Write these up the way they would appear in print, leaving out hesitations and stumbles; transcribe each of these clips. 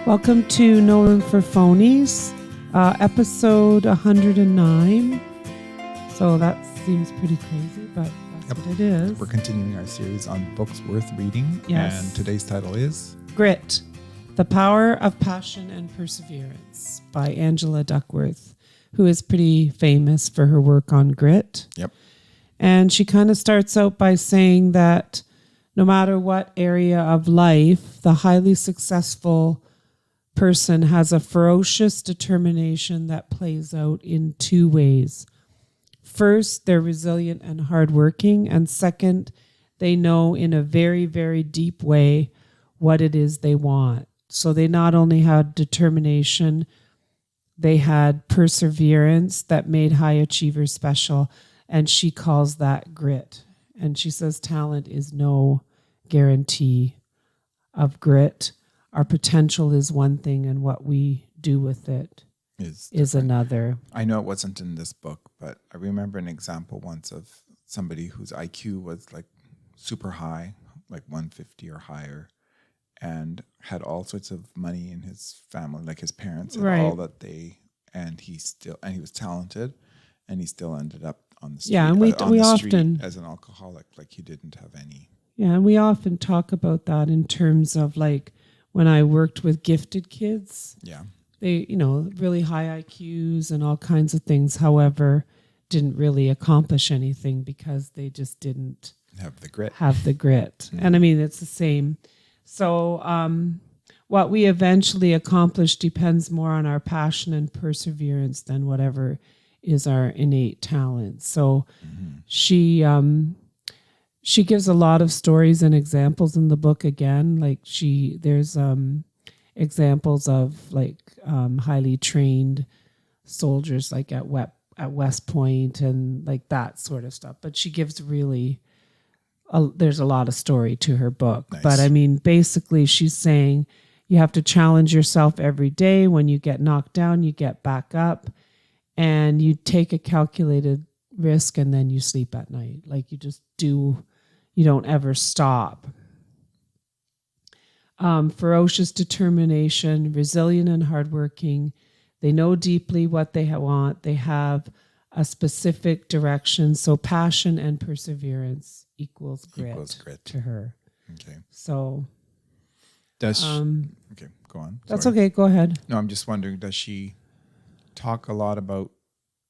Welcome to No Room for Phonies, episode 109. So that seems pretty crazy, but that's what it is. We're continuing our series on books worth reading. Yes. And today's title is Grit, The Power of Passion and Perseverance by Angela Duckworth, who is pretty famous for her work on grit. Yep. And she kind of starts out by saying that no matter what area of life, the highly successful person has a ferocious determination that plays out in two ways. First, they're resilient and hardworking. And second, they know in a very, very deep way what it is they want. So they not only had determination, they had perseverance that made high achievers special. And she calls that grit. And she says talent is no guarantee of grit. Our potential is one thing and what we do with it is another. I know it wasn't in this book, but I remember an example once of somebody whose IQ was like super high, like 150 or higher, and had all sorts of money in his family, like his parents had all that and he was talented, and he still ended up on the street. Yeah, and we often as an alcoholic, like he didn't have any. Yeah, and we often talk about that in terms of like when I worked with gifted kids. Yeah. They, really high IQs and all kinds of things, however, didn't really accomplish anything because they just didn't have the grit. Mm-hmm. And I mean, it's the same. So what we eventually accomplish depends more on our passion and perseverance than whatever is our innate talent. So she gives a lot of stories and examples in the book again. Like there's examples of like highly trained soldiers like at West Point and like that sort of stuff. But she gives there's a lot of story to her book. Nice. But I mean, basically she's saying you have to challenge yourself every day. When you get knocked down, you get back up and you take a calculated risk and then you sleep at night. Like you don't ever stop. Ferocious determination, resilient and hardworking. They know deeply what they want. They have a specific direction. So passion and perseverance equals grit to her. Okay. So does okay, go on. That's Sorry. okay. Go ahead. No, I'm just wondering, does she talk a lot about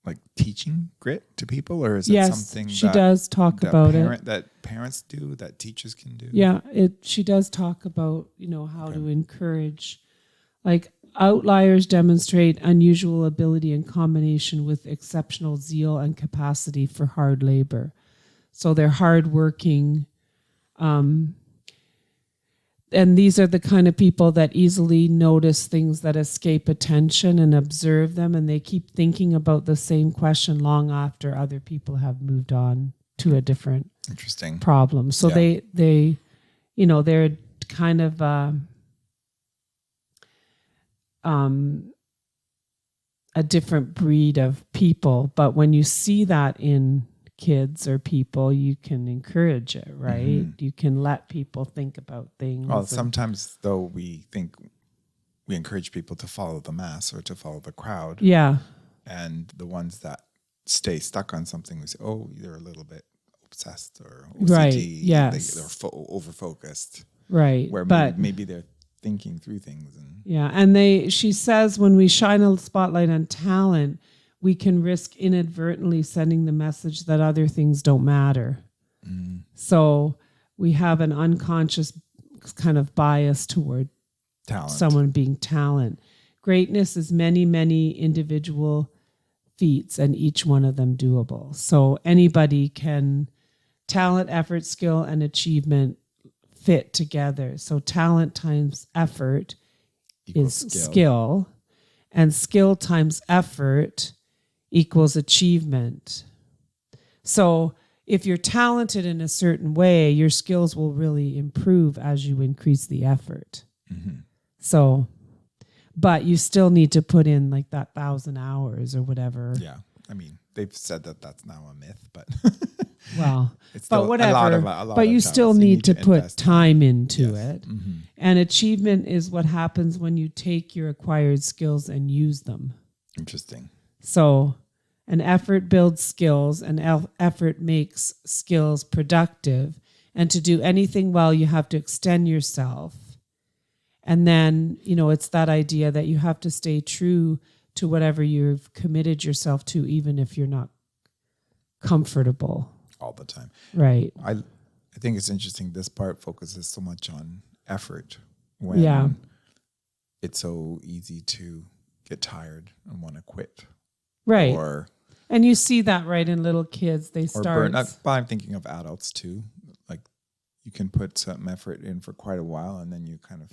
like teaching grit to people, or is it something she does talk about it that parents do, that teachers can do? Yeah, she does talk about, how to encourage, like outliers demonstrate unusual ability in combination with exceptional zeal and capacity for hard labor. So they're hardworking, and these are the kind of people that easily notice things that escape attention and observe them, and they keep thinking about the same question long after other people have moved on to a different problem. So they're kind of a different breed of people. But when you see that in kids or people, you can encourage it, right? Mm-hmm. You can let people think about things. Well, sometimes though we think we encourage people to follow the mass or to follow the crowd. Yeah. And the ones that stay stuck on something, we say, oh, they're a little bit obsessed or OCD. Right. Yes. They're over-focused. Right. Where maybe they're thinking through things. And she says when we shine a spotlight on talent, we can risk inadvertently sending the message that other things don't matter. Mm. So we have an unconscious kind of bias toward someone being talent. Greatness is many, many individual feats and each one of them doable. So anybody can, talent, effort, skill, and achievement fit together. So talent times effort is skill, and skill times effort equals achievement. So if you're talented in a certain way, your skills will really improve as you increase the effort. Mm-hmm. So, but you still need to put in like that 1,000 hours or whatever. Yeah. I mean, they've said that that's now a myth, but Well, It's but still whatever. a lot But of you time. still So you need to put invest time into Yes. it. And achievement is what happens when you take your acquired skills and use them. Interesting. So an effort builds skills, and effort makes skills productive. And to do anything well, you have to extend yourself. And then, it's that idea that you have to stay true to whatever you've committed yourself to, even if you're not comfortable. All the time. Right. I think it's interesting. This part focuses so much on effort when it's so easy to get tired and want to quit. Right. And you see that right in little kids. They Or start. but I'm thinking of adults too. Like you can put some effort in for quite a while and then you kind of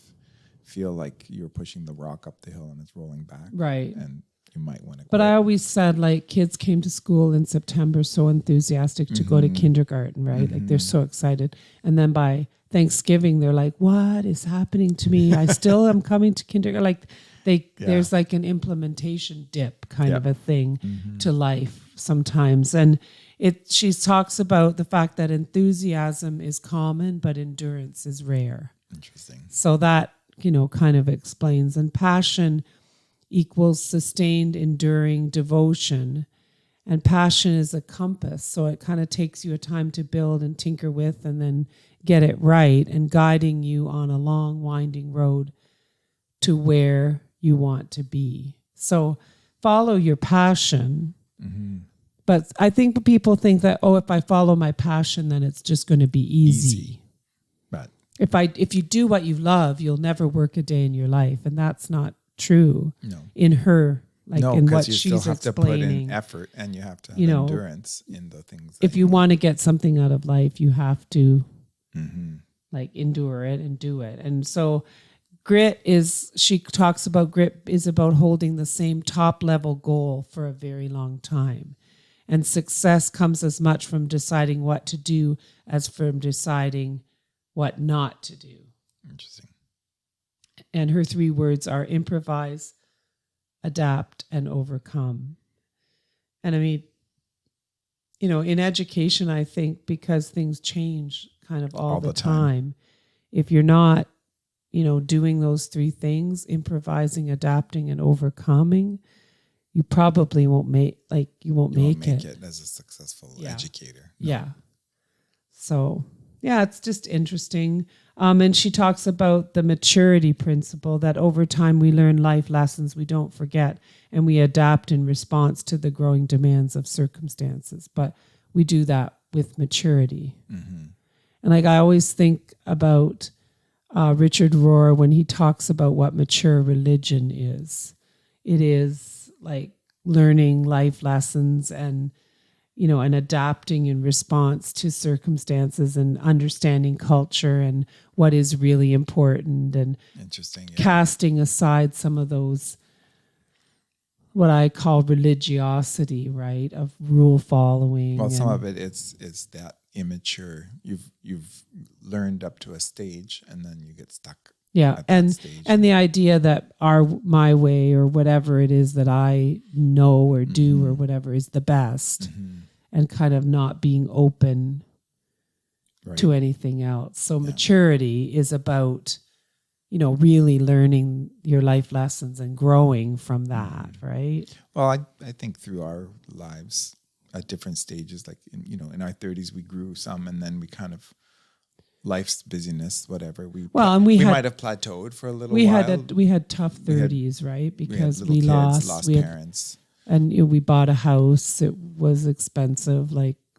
feel like you're pushing the rock up the hill and it's rolling back. Right. And you might want to quit. But I always said, like, kids came to school in September so enthusiastic to go to kindergarten, right? Like they're so excited. And then by Thanksgiving, they're like, what is happening to me? I still am coming to kindergarten. Like there's like an implementation dip kind of a thing to life sometimes. And she talks about the fact that enthusiasm is common, but endurance is rare. Interesting. So that, kind of explains. And passion equals sustained, enduring devotion. And passion is a compass. So it kind of takes you a time to build and tinker with and then get it right, and guiding you on a long, winding road to where you want to be. So follow your passion. But I think people think that, if I follow my passion, then it's just going to be easy. But if you do what you love, you'll never work a day in your life. And that's not true. No. In her, in what you she's still have explaining. to put in effort and you have to have endurance in the things. If you want to get something out of life, you have to endure it and do it. And so she talks about grit is about holding the same top level goal for a very long time. And success comes as much from deciding what to do as from deciding what not to do. Interesting. And her 3 words are improvise, adapt, and overcome. And I mean, in education, I think because things change kind of all the time, if you're not, doing those 3 things, improvising, adapting, and overcoming, you probably won't make it as a successful Yeah. educator. No. Yeah. So, it's just interesting. And she talks about the maturity principle, that over time we learn life lessons we don't forget, and we adapt in response to the growing demands of circumstances. But we do that with maturity. And I always think about Richard Rohr when he talks about what mature religion is. It is like learning life lessons and and adapting in response to circumstances and understanding culture and what is really important, and Interesting. Yeah. casting aside some of those, what I call religiosity, right, of rule following. Well, some of it is that immature. You've learned up to a stage and then you get stuck. Yeah, and the idea that my way or whatever it is that I know or do or whatever is the best, and kind of not being open to anything else. So maturity is about, really learning your life lessons and growing from that, right? Well, I think through our lives at different stages, like in our 30s, we grew some, and then we kind of life's busyness, whatever. We might have plateaued for a little while. We had tough 30s, right? Because we lost parents. And we bought a house. It was expensive,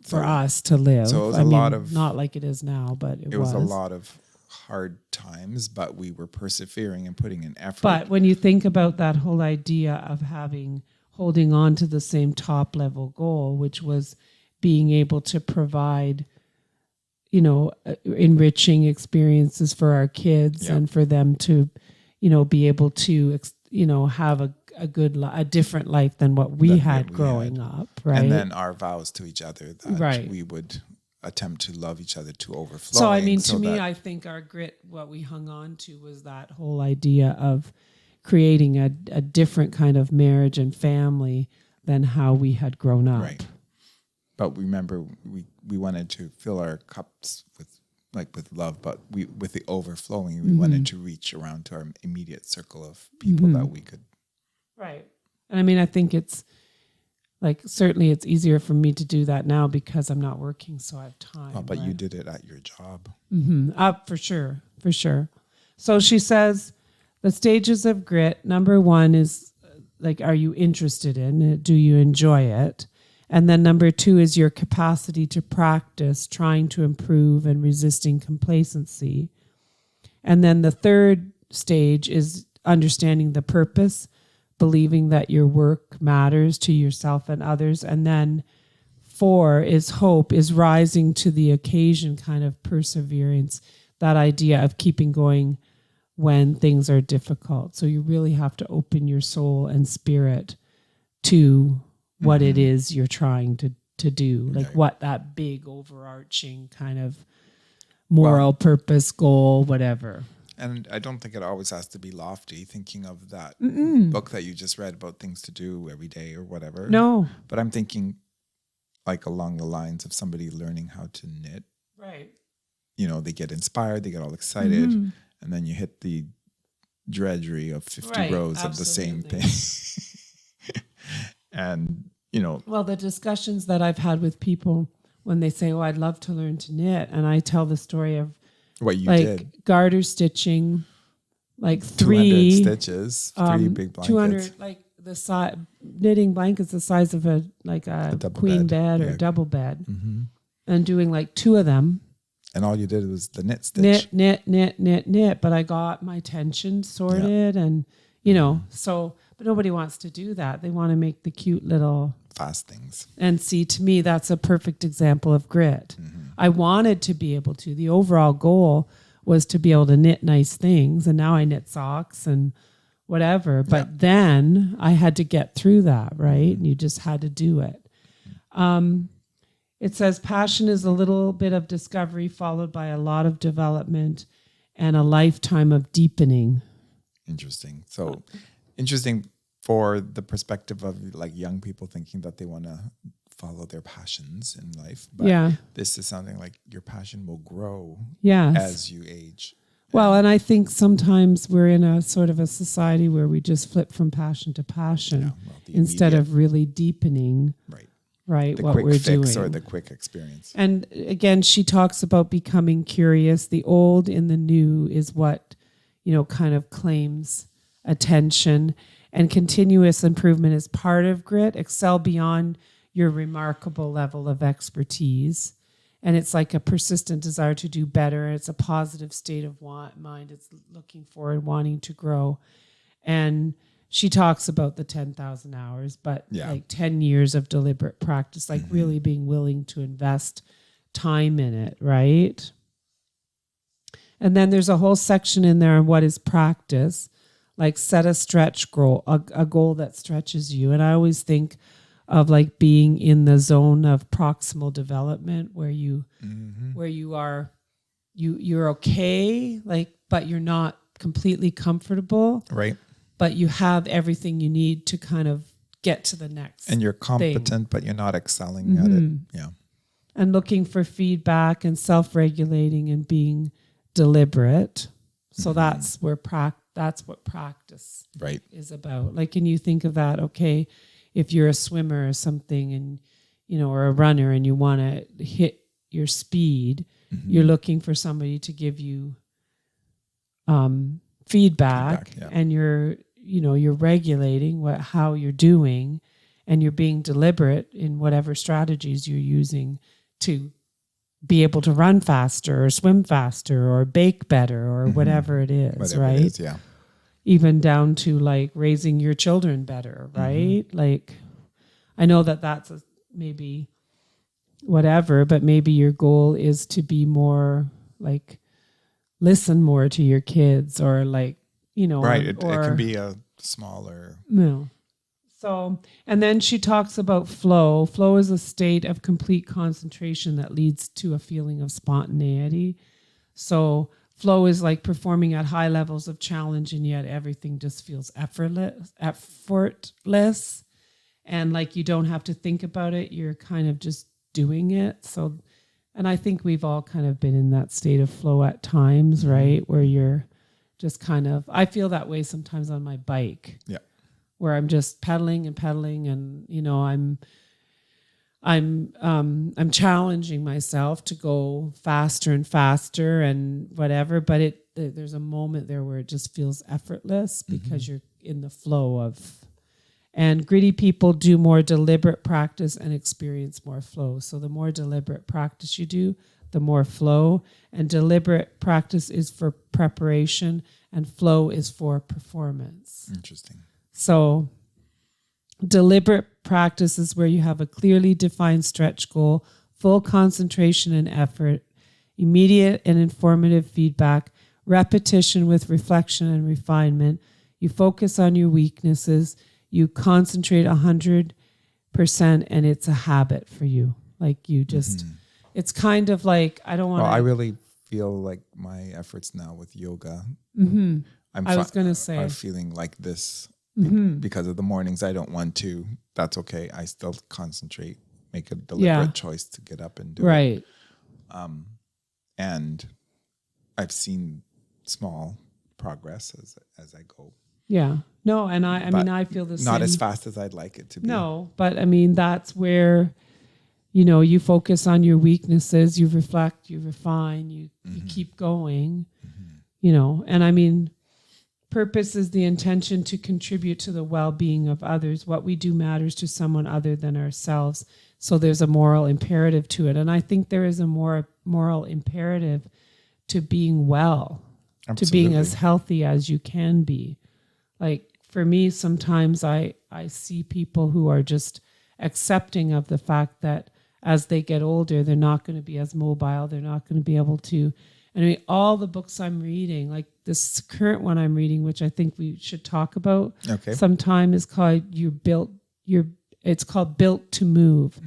for us to live. So it was a lot of, not like it is now, but it was a lot of hard times, but we were persevering and putting in effort. But when you think about that whole idea of holding on to the same top level goal, which was being able to provide, enriching experiences for our kids and for them to, be able to, have a different life than what we had growing up, right? And then our vows to each other that we would attempt to love each other to overflowing. So, to me, I think our grit, what we hung on to was that whole idea of creating a different kind of marriage and family than how we had grown up. Right. But remember, we wanted to fill our cups with love, but with the overflowing, we wanted to reach around to our immediate circle of people that we could. Right. And I mean, I think it's like, certainly it's easier for me to do that now because I'm not working, so I have time. Well, but you did it at your job. For sure. For sure. So she says the stages of grit, number 1 is like, are you interested in it? Do you enjoy it? And then number 2 is your capacity to practice, trying to improve and resisting complacency. And then the third stage is understanding the purpose, believing that your work matters to yourself and others. And then 4 is hope, is rising to the occasion, kind of perseverance, that idea of keeping going when things are difficult. So you really have to open your soul and spirit to what it is you're trying to do, like what that big overarching kind of moral purpose, goal, whatever. And I don't think it always has to be lofty, thinking of that book that you just read about things to do every day or whatever. No. But I'm thinking like along the lines of somebody learning how to knit. Right. You know, they get inspired, they get all excited, and then you hit the drudgery of 50 rows of the same thing. And, you know. Well, the discussions that I've had with people when they say, oh, I'd love to learn to knit. And I tell the story of what you like did. Garter stitching, like 3 200 stitches, 3 big blankets. 200, like the size, knitting blankets the size of a queen bed or double bed, and doing like 2 of them. And all you did was the knit stitch. Knit. But I got my tension sorted and, you know, so, but nobody wants to do that. They want to make the cute little fast things. And see, to me, that's a perfect example of grit. I wanted to be able to. The overall goal was to be able to knit nice things. And now I knit socks and whatever. But then I had to get through that, right? And you just had to do it. It says passion is a little bit of discovery followed by a lot of development and a lifetime of deepening. Interesting. So interesting for the perspective of like young people thinking that they want to follow their passions in life. But this is something like your passion will grow as you age. Well, and I think sometimes we're in a sort of a society where we just flip from passion to passion instead of really deepening. Right, the what quick we're fix doing. Or the quick experience. And again, she talks about becoming curious. The old in the new is what, you know, kind of claims attention. And continuous improvement is part of grit. Excel beyond your remarkable level of expertise. And it's like a persistent desire to do better. It's a positive state of mind. It's looking forward, wanting to grow. And she talks about the 10,000 hours, but like 10 years of deliberate practice, like really being willing to invest time in it, right? And then there's a whole section in there on what is practice, like set a stretch goal, a goal that stretches you. And I always think of like being in the zone of proximal development where you are, you're okay, like, but you're not completely comfortable. Right. But you have everything you need to kind of get to the next and you're competent, thing. But you're not excelling at it. Yeah. And looking for feedback and self-regulating and being deliberate. So that's where that's what practice is about. Like, can you think of that? Okay, if you're a swimmer or something and, you know, or a runner and you want to hit your speed, you're looking for somebody to give you feedback and you're regulating how you're doing and you're being deliberate in whatever strategies you're using to be able to run faster or swim faster or bake better or whatever it is, right? It is, Even down to like raising your children better, right? Like, I know that's maybe whatever, but maybe your goal is to be more like, listen more to your kids or like, you know. Right. It can be a smaller. No. So, and then she talks about flow. Flow is a state of complete concentration that leads to a feeling of spontaneity. So flow is like performing at high levels of challenge and yet everything just feels effortless. And like you don't have to think about it. You're kind of just doing it. So, and I think we've all kind of been in that state of flow at times, right? Where you're just kind of, I feel that way sometimes on my bike. Yeah. Where I'm just pedaling and, you know, I'm challenging myself to go faster and faster and whatever, but there's a moment there where it just feels effortless because you're in the flow of, and gritty people do more deliberate practice and experience more flow. So the more deliberate practice you do, the more flow, and deliberate practice is for preparation and flow is for performance. Interesting. So deliberate practice is where you have a clearly defined stretch goal, full concentration and effort, immediate and informative feedback, repetition with reflection and refinement. You focus on your weaknesses. You concentrate 100%, and it's a habit for you. Like you just, it's kind of like, I don't want to. Well, I really feel like my efforts now with yoga. I was going to say. I'm feeling like this because of the mornings I don't want to. That's okay. I still concentrate, make a deliberate choice to get up and do it. Right. And I've seen small progress as I go. Yeah. No, and I mean, I feel the same. Not as fast as I'd like it to be. No, but I mean, that's where, you know, you focus on your weaknesses, you reflect, you refine, you keep going, you know, and I mean, purpose is the intention to contribute to the well-being of others. What we do matters to someone other than ourselves. So there's a moral imperative to it. And I think there is a more moral imperative to being well, to being as healthy as you can be. Like for me, sometimes I see people who are just accepting of the fact that as they get older, they're not going to be as mobile. They're not going to be able to. And I mean, all the books I'm reading, like this current one I'm reading, which I think we should talk about sometime, is called it's called Built to Move.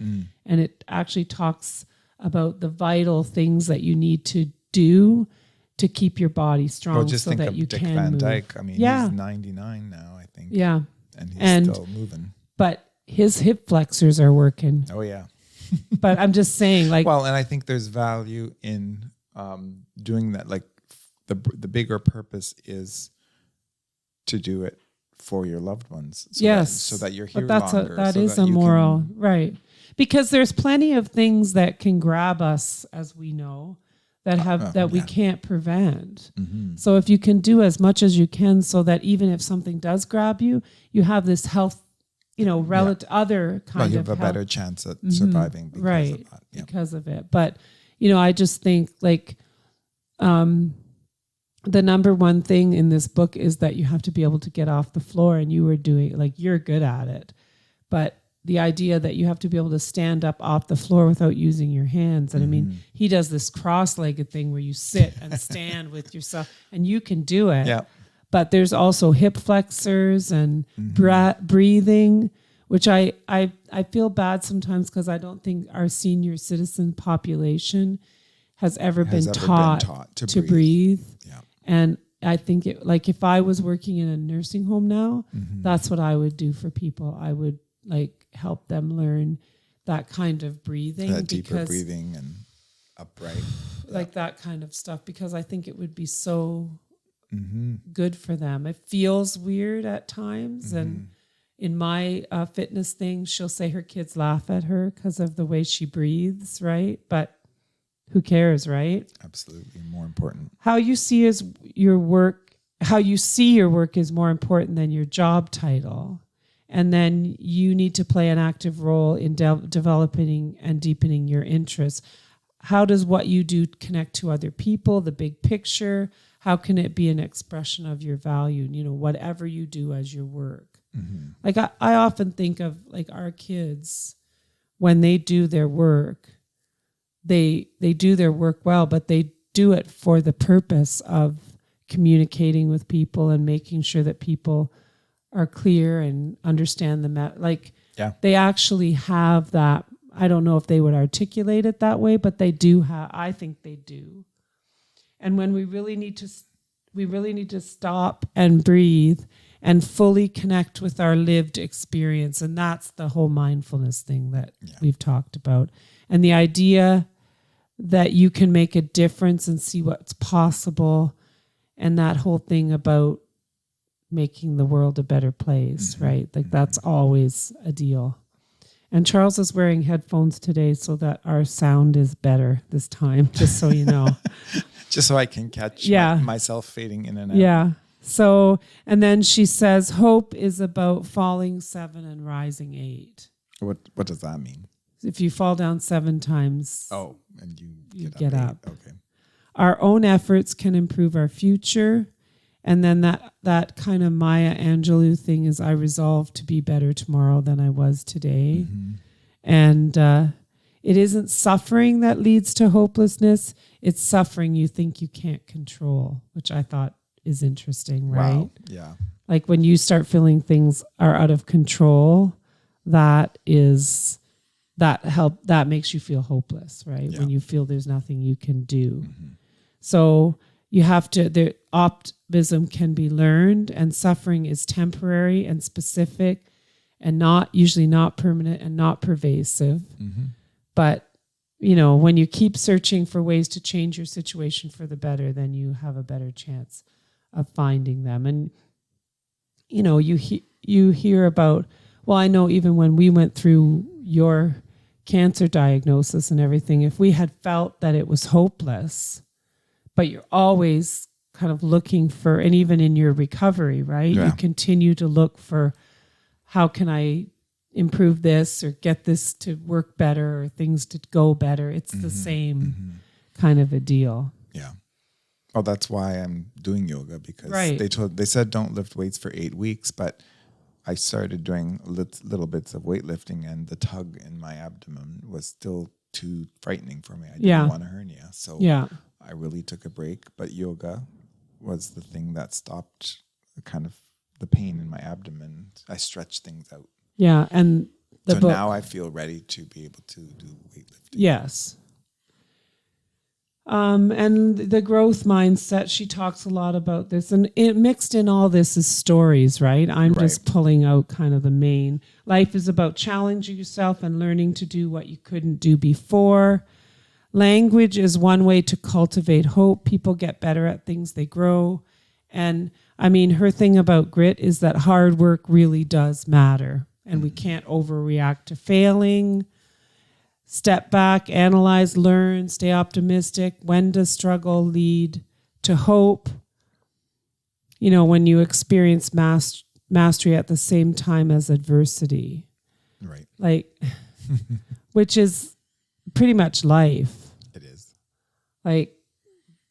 And it actually talks about the vital things that you need to do to keep your body strong, well, just so think that of you Dick can Van move. Dyke. I mean, he's 99 now, I think. Yeah. And he's still moving. But his hip flexors are working. Oh, yeah. But I'm just saying, like... Well, and I think there's value in doing that. Like, the bigger purpose is to do it for your loved ones. So that you're here longer. That is a moral, right. Because there's plenty of things that can grab us, as we know, that we can't prevent. So if you can do as much as you can so that even if something does grab you, you have this health, you know, other kind of you have a better chance at surviving because of that. Yeah. Because of it. But, you know, I just think like the number one thing in this book is that you have to be able to get off the floor, and you were doing, like, you're good at it. But the idea that you have to be able to stand up off the floor without using your hands. And I mean, he does this cross-legged thing where you sit and stand with yourself, and you can do it. Yeah. But there's also hip flexors and breathing, which I feel bad sometimes because I don't think our senior citizen population has ever been taught to breathe. Yeah. And I think if I was working in a nursing home now, that's what I would do for people. I would help them learn that kind of breathing. That deeper breathing and upright. Like that kind of stuff, because I think it would be so good for them. It feels weird at times. And in my fitness thing, she'll say her kids laugh at her because of the way she breathes, right? But who cares, right? Absolutely. More important. How you see your work is more important than your job title. And then you need to play an active role in developing and deepening your interests. How does what you do connect to other people, the big picture? How can it be an expression of your value, you know, whatever you do as your work? Like I often think of like our kids, when they do their work, they do their work well, but they do it for the purpose of communicating with people and making sure that people are clear and understand they actually have that. I don't know if they would articulate it that way, but they do have, I think they do. And when we really need to stop and breathe and fully connect with our lived experience. And that's the whole mindfulness thing that we've talked about. And the idea that you can make a difference and see what's possible, and that whole thing about making the world a better place, right? Like that's always a deal. And Charles is wearing headphones today so that our sound is better this time, just so you know. Just so I can catch myself fading in and out. Yeah. So, and then she says, hope is about falling 7 and rising 8. What does that mean? If you fall down 7 times, and you get up. Okay. Our own efforts can improve our future. And then that kind of Maya Angelou thing is, I resolve to be better tomorrow than I was today. And it isn't suffering that leads to hopelessness. It's suffering you think you can't control, which I thought is interesting, right? Wow. Yeah. Like when you start feeling things are out of control, that makes you feel hopeless, right? Yeah. When you feel there's nothing you can do. So you have to, the optimism can be learned, and suffering is temporary and specific and usually not permanent and not pervasive. But, when you keep searching for ways to change your situation for the better, then you have a better chance of finding them. And, you hear about, well, I know even when we went through your cancer diagnosis and everything, if we had felt that it was hopeless, but you're always kind of looking for, and even in your recovery, right? Yeah. You continue to look for, how can I improve this or get this to work better or things to go better? It's the same kind of a deal. Yeah. Oh, that's why I'm doing yoga, because Right. they said don't lift weights for 8 weeks, but I started doing little bits of weightlifting, and the tug in my abdomen was still too frightening for me. I didn't want a hernia. So I really took a break, but yoga was the thing that stopped kind of the pain in my abdomen. I stretched things out. Yeah. And now I feel ready to be able to do weightlifting. Yes. And the growth mindset, she talks a lot about this, and it mixed in all this is stories, right? I'm just pulling out kind of the main. Life is about challenging yourself and learning to do what you couldn't do before. Language is one way to cultivate hope. People get better at things, they grow. And I mean, her thing about grit is that hard work really does matter, and we can't overreact to failing. Step back, analyze, learn, stay optimistic. When does struggle lead to hope? When you experience mastery at the same time as adversity. Right. Like, which is pretty much life. It is. Like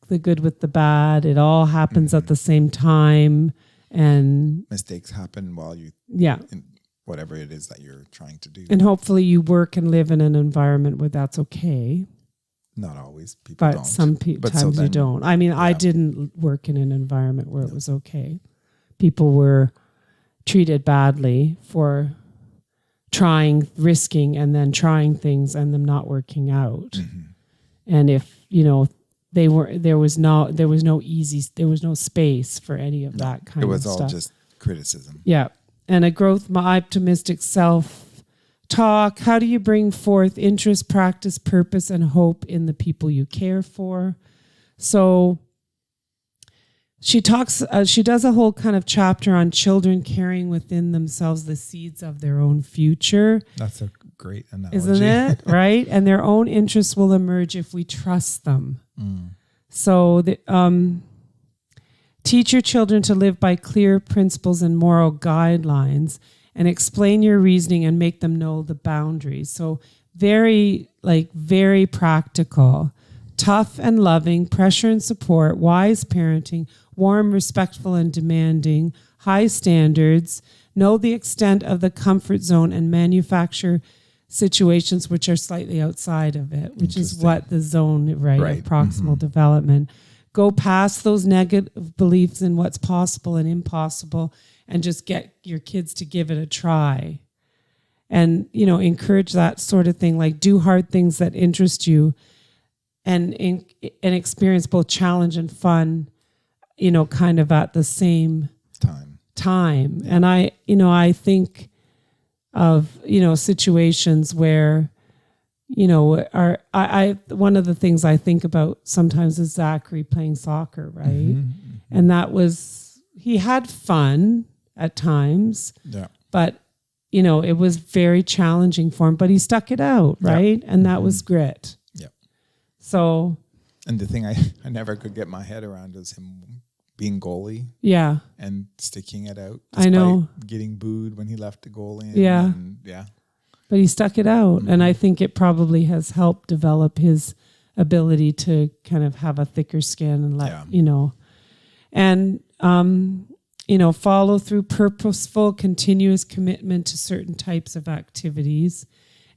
the good with the bad, it all happens at the same time. And mistakes happen while you, whatever it is that you're trying to do. And hopefully you work and live in an environment where that's okay. Not always. People don't. But some times you don't. I mean, I didn't work in an environment where it was okay. People were treated badly for risking, and then trying things and them not working out. And if, there was no space for any of that kind of stuff. It was all just criticism. Yeah. And a growth optimistic self-talk. How do you bring forth interest, practice, purpose, and hope in the people you care for? So she talks. She does a whole kind of chapter on children carrying within themselves the seeds of their own future. That's a great analogy. Isn't it? Right? And their own interests will emerge if we trust them. So teach your children to live by clear principles and moral guidelines, and explain your reasoning and make them know the boundaries. So very practical, tough and loving, pressure and support, wise parenting, warm, respectful and demanding, high standards, know the extent of the comfort zone, and manufacture situations which are slightly outside of it, which is what the zone, of proximal development. Go past those negative beliefs in what's possible and impossible, and just get your kids to give it a try. And, encourage that sort of thing, like do hard things that interest you, and experience both challenge and fun, kind of at the same time. And I think of, situations where, one of the things I think about sometimes is Zachary playing soccer, right? And he had fun at times, but it was very challenging for him, but he stuck it out, right? And that was grit. Yeah. So. And the thing I never could get my head around is him being goalie. Yeah. And sticking it out. I know. Getting booed when he left the goal in. Yeah. But he stuck it out. And I think it probably has helped develop his ability to kind of have a thicker skin and and, follow through purposeful, continuous commitment to certain types of activities.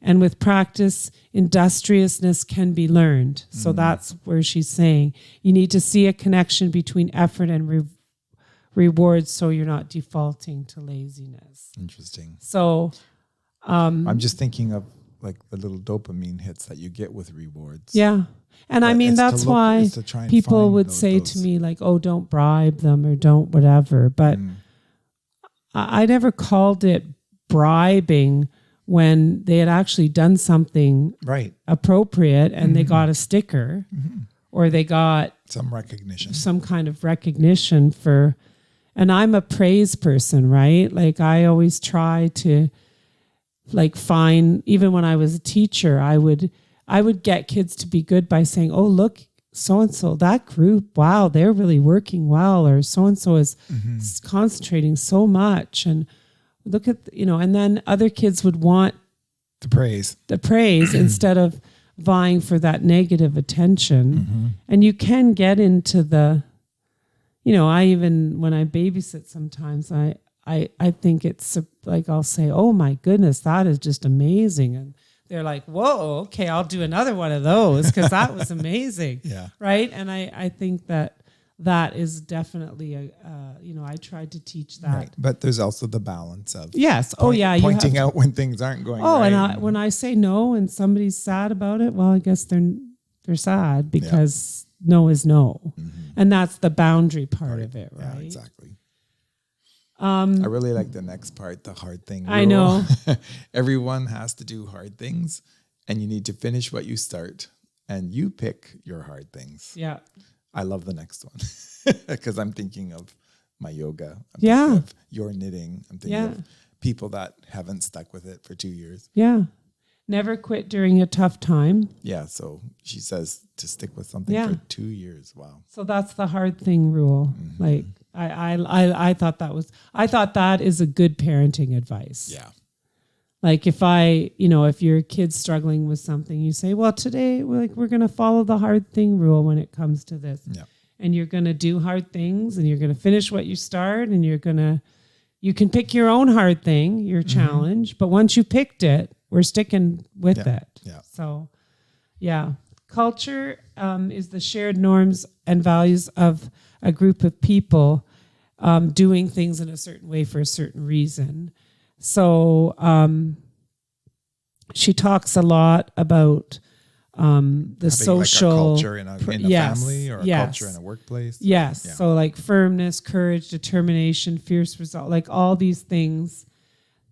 And with practice, industriousness can be learned. So that's where she's saying you need to see a connection between effort and rewards so you're not defaulting to laziness. Interesting. So I'm just thinking of like the little dopamine hits that you get with rewards. Yeah. And I mean, that's why people would say to me like, oh, don't bribe them or don't whatever. But I never called it bribing when they had actually done something appropriate and they got a sticker or they got some kind of recognition for, and I'm a praise person, right? Like I always try to like find, even when I was a teacher, I would get kids to be good by saying, oh, look, so-and-so, that group, wow, they're really working well, or so-and-so is concentrating so much. And look at, and then other kids would want the praise instead of vying for that negative attention. And you can get into the, I even, when I babysit sometimes, I think it's like, I'll say, oh my goodness, that is just amazing. And they're like, whoa, okay, I'll do another one of those because that was amazing. Right. And I think that is definitely I tried to teach that. Right. But there's also the balance of pointing out when things aren't going right. And when I say no and somebody's sad about it, well, I guess they're sad because no is no. And that's the boundary part of it, right? Yeah, exactly. I really like the next part, the hard thing rule. I know. Everyone has to do hard things and you need to finish what you start and you pick your hard things. Yeah. I love the next one because I'm thinking of my yoga. I'm thinking of your knitting. I'm thinking of people that haven't stuck with it for 2 years. Yeah. Never quit during a tough time. Yeah. So she says to stick with something for 2 years. Wow. So that's the hard thing rule. Like I thought that is a good parenting advice. Yeah. Like if your kid's struggling with something, you say, well, today we're going to follow the hard thing rule when it comes to this. Yeah. And you're going to do hard things and you're going to finish what you start and you can pick your own hard thing, your challenge. But once you picked it, we're sticking with it. Yeah. So, culture is the shared norms and values of a group of people doing things in a certain way for a certain reason. So she talks a lot about the having social like a culture in a family or a culture in a workplace. Yes. Yeah. So like firmness, courage, determination, fierce resolve, like all these things.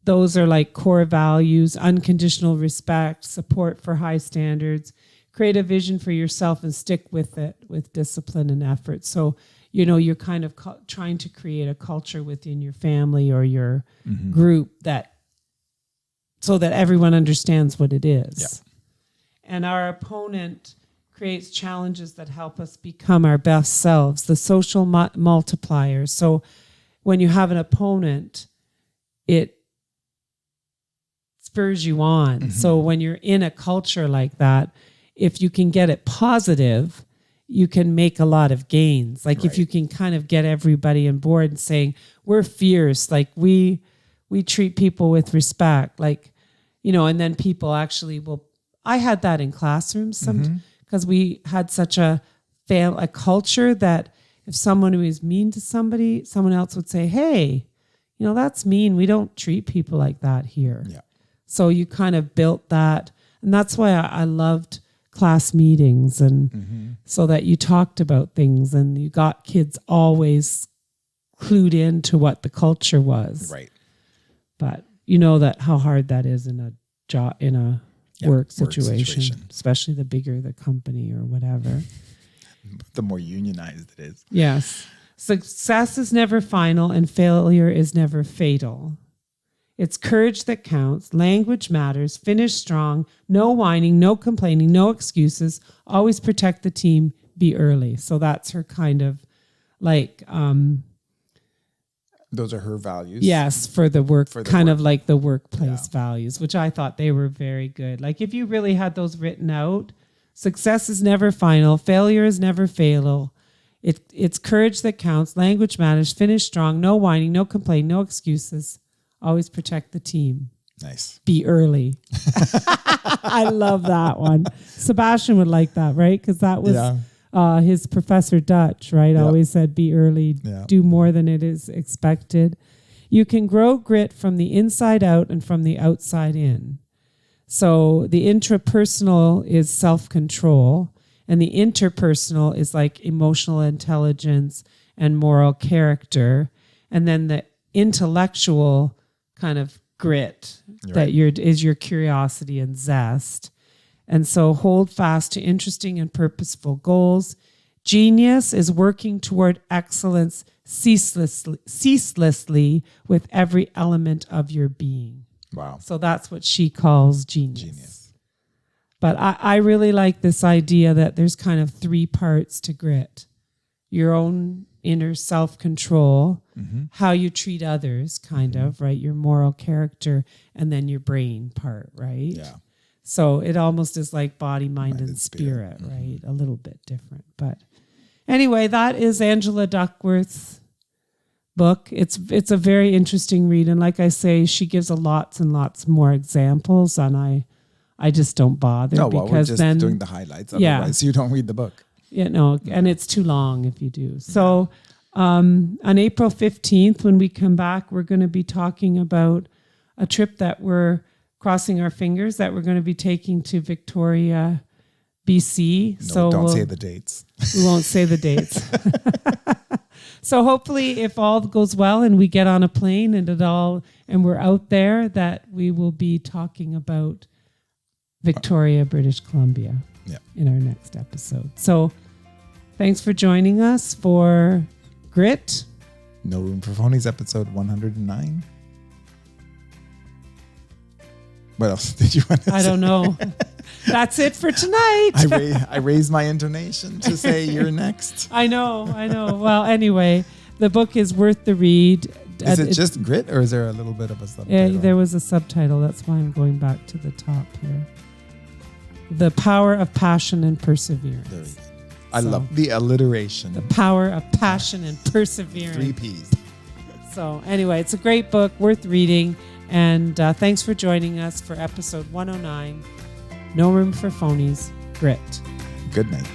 Those are like core values, unconditional respect, support for high standards, create a vision for yourself and stick with it with discipline and effort. So, you're kind of trying to create a culture within your family or your group so that everyone understands what it is. Yeah. And our opponent creates challenges that help us become our best selves, the social multiplier. So when you have an opponent, it spurs you on. So when you're in a culture like that, if you can get it positive, you can make a lot of gains. Like if you can kind of get everybody on board and saying, we're fierce, like we treat people with respect, like, and then people actually will, I had that in classrooms because we had such a culture that if someone was mean to somebody, someone else would say, hey, that's mean. We don't treat people like that here. Yeah. So you kind of built that. And that's why I loved class meetings and so that you talked about things and you got kids always clued into what the culture was. Right. But you know that how hard that is in a job, in a work situation, especially the bigger the company or whatever. The more unionized it is. Yes. Success is never final and failure is never fatal. It's courage that counts. Language matters. Finish strong. No whining, no complaining, no excuses. Always protect the team. Be early. So that's her kind of like... those are her values. Yes, for the work, of like the workplace Yeah. values, which I thought they were very good. Like if you really had those written out, success is never final. Failure is never fatal. It's courage that counts. Language matters. Finish strong. No whining, no complaining, no excuses. Always protect the team. Nice. Be early. I love that one. Sebastian would like that, right? Because that was his Professor Dutch, right? Yeah. Always said, be early, do more than it is expected. You can grow grit from the inside out and from the outside in. So the intrapersonal is self-control, and the interpersonal is like emotional intelligence and moral character. And then the intellectual kind of grit is your curiosity and zest. And so hold fast to interesting and purposeful goals. Genius is working toward excellence ceaselessly with every element of your being. Wow. So that's what she calls genius. But I really like this idea that there's kind of three parts to grit. Your own inner self-control, how you treat others, kind of, right? Your moral character, and then your brain part, right? Yeah. So it almost is like body, mind, and spirit, right? A little bit different. But anyway, that is Angela Duckworth's book. It's a very interesting read. And like I say, she gives lots and lots more examples. And I just don't bother. No, well, because we're just then, doing the highlights. Otherwise, you don't read the book. And it's too long if you do. So on April 15th, when we come back, we're going to be talking about a trip that we're crossing our fingers that we're going to be taking to Victoria, BC. No, so don't say the dates. We won't say the dates. So hopefully if all goes well and we get on a plane and we're out there, that we will be talking about Victoria, British Columbia in our next episode. So thanks for joining us for Grit. No Room for Phonies, episode 109. What else did you want to say? I don't know. That's it for tonight. I raised my intonation to say you're next. I know. Well, anyway, the book is worth the read. Is it just Grit, or is there a little bit of a subtitle? Yeah, there was a subtitle. That's why I'm going back to the top here. The Power of Passion and Perseverance. There we go. I love the alliteration. The Power of Passion and Perseverance. 3 Ps. So anyway, it's a great book, worth reading. And thanks for joining us for episode 109, No Room for Phonies, Grit. Good night.